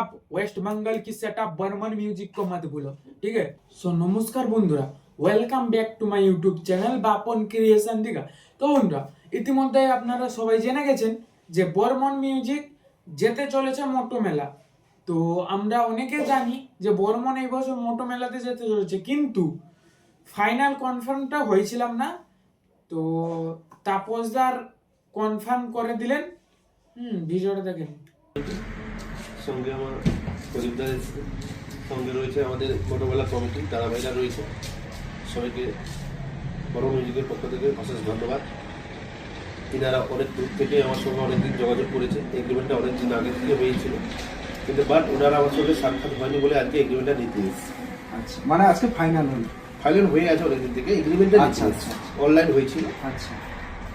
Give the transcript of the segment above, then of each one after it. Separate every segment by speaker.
Speaker 1: बाप वेस्ट बंगाल की setup Burman music को मत भूलो। ठीक है, सो नमस्कार বন্ধুরা, welcome back to my YouTube channel Bapan creation Digha. তো বন্ধুরা, ইতিমধ্যে আপনারা সবাই জেনে গেছেন যে বর্মন মিউজিক যেতে চলেছে মোটো মেলা। তো আমরা অনেকে জানি যে বর্মন এই বছর মোটো মেলাতে যেতে চলেছে, কিন্তু ফাইনাল কনফার্মটা হয়েছিলাম না। তো তাপসদার কনফার্ম করে দিলেন। ভিডিওটা দেখেন।
Speaker 2: সঙ্গে আমার প্রদীপদা এসেছে, সঙ্গে রয়েছে আমাদের ছোটোবেলা কমিটি দাদাভাইরা রয়েছে। সবাইকে বড় মিউজিকের পক্ষ থেকে অশেষ ধন্যবাদ। এনারা অনেক দূর থেকে আমার সঙ্গে অনেকদিন যোগাযোগ করেছে। এগ্রিমেন্টটা অনেক দিন আগে থেকে হয়েছিল, কিন্তু বাট ওনারা আমার সঙ্গে সাক্ষাৎ হয়নি বলে আজকে এগ্রিমেন্টটা নিতে এসেছে।
Speaker 3: আচ্ছা, মানে আজকে ফাইনাল
Speaker 2: হয়ে আছে অনেকদিন থেকে এগ্রিমেন্টটা অনলাইন হয়েছিল।
Speaker 3: আচ্ছা,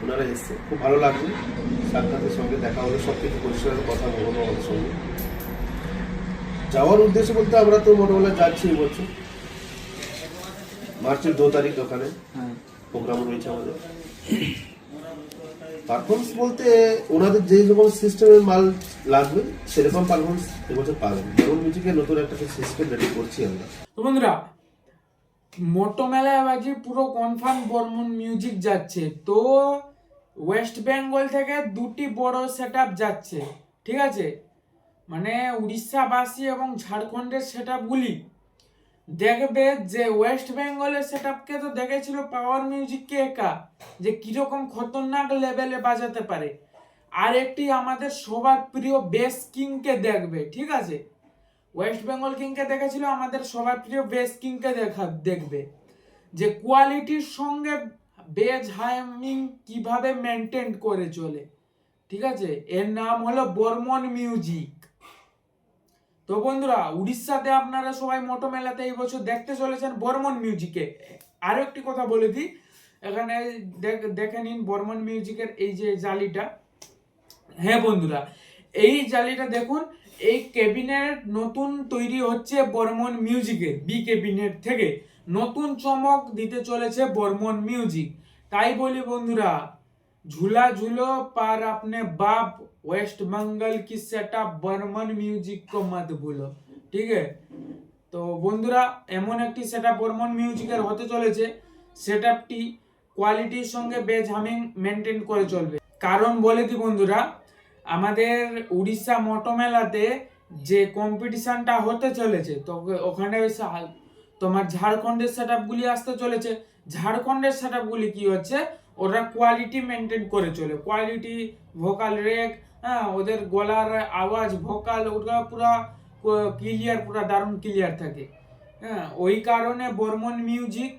Speaker 2: ওনারা এসছে, খুব ভালো লাগবে। সাক্ষাতের সঙ্গে দেখা হলো, সব কিছু পরিষ্কারের কথা বলবো আমাদের সঙ্গে। যাওয়ার উদ্দেশ্য বলতে আমরা তো মোটামুটি যাচ্ছি বলছি মার্চের 2 তারিখ ওখানে প্রোগ্রাম রয়েছে আমাদের। পারফরমেন্স বলতে ওনাদের যে রকম সিস্টেমের মাল লাগবে সেরকম পারফরমেন্স এবছর পাবেন। বর্মন মিউজিকের নতুন একটা সিস্টেম রেডি করছি আমরা।
Speaker 1: তো বন্ধুরা, মোটো মেলায় বাজি পুরো কনফার্ম বর্মন মিউজিক যাচ্ছে। তো ওয়েস্ট বেঙ্গল থেকে দুটি বড় সেটআপ যাচ্ছে, ঠিক আছে। মানে উড়িষ্যাবাসী এবং ঝাড়খণ্ডের সেটআপগুলি দেখবে যে ওয়েস্ট বেঙ্গলের সেটআপকে তো দেখেছিল পাওয়ার মিউজিককে একা, যে কিরকম খতরনাক লেভেলে বাজাতে পারে। আর একটি আমাদের সবার প্রিয় বেস কিংকে দেখবে, ঠিক আছে। ওয়েস্ট বেঙ্গল কিংকে দেখেছিল, আমাদের সবার প্রিয় বেস কিংকে দেখবে যে কোয়ালিটির সঙ্গে বেজ হাইমিং কিভাবে মেনটেন করে চলে, ঠিক আছে। এর নাম হলো বর্মন মিউজিক। তো বন্ধুরা, উড়িষ্যাতে আপনারা সবাই মোটো মেলাতে এই বছর দেখতে চলেছেন বর্মন মিউজিকে। আরো একটি কথা বলে দিই, এখানে দেখে নিন বর্মন মিউজিকের এই যে জালিটা। হ্যাঁ বন্ধুরা, এই জালিটা দেখুন, এই ক্যাবিনেট নতুন তৈরি হচ্ছে বর্মন মিউজিকের। বি ক্যাবিনেট থেকে নতুন চমক দিতে চলেছে বর্মন মিউজিক। তাই বলি বন্ধুরা, ঝুলা ঝুলো পার আপনে বাপ ওয়েস্ট বেঙ্গল কি সেটআপ বর্মন মিউজিক কো মত ভুলো। ঠিক আছে, তো বন্ধুরা এমন একটি সেটআপ বর্মন মিউজিকের হতে চলেছে, সেটআপটি কোয়ালিটির সঙ্গে বেজ হামিং মেনটেন করে চলবে। কারণ বলে দি বন্ধুরা, আমাদের উড়িষ্যা মোটো মেলাতে যে কম্পিটিশনটা হতে চলেছে, তো ওখানে তোমার ঝাড়খণ্ডের সেটআপগুলি আসতে চলেছে। ঝাড়খণ্ডের সেটআপগুলি কি হচ্ছে, ওরা কোয়ালিটি মেনটেন করে চলে, কোয়ালিটি ভোকাল রেক, হ্যাঁ, ওদের গলার আওয়াজ ভোকাল ওটা পুরা ক্লিয়ার, পুরা দারুণ ক্লিয়ার থাকে। হ্যাঁ, ওই কারণে বর্মন মিউজিক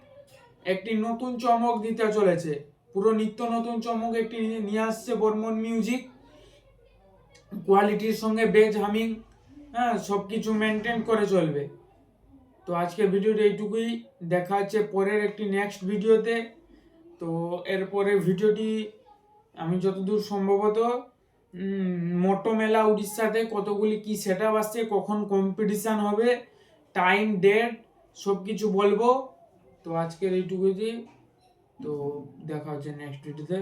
Speaker 1: একটি নতুন চমক দিতে চলেছে, পুরো নিত্য নতুন চমক একটি নিয়ে আসছে বর্মন মিউজিক। কোয়ালিটির সঙ্গে বেজ হামিং, হ্যাঁ, সবকিছু মেনটেন করে চলবে। তো আজকে ভিডিওটা এইটুকুই, দেখা হচ্ছে পরের একটি নেক্সট ভিডিওতে। তো এরপরে ভিডিওটি আমি যতদূর সম্ভবত মোটো মেলা উড়িষ্যাতে কতগুলি কি সেটআপ আসছে, কখন কম্পিটিশন হবে, টাইম ডেট সব কিছু বলবো। তো আজকের এইটুকুই, তো দেখা হচ্ছে নেক্সট ভিডিওতে।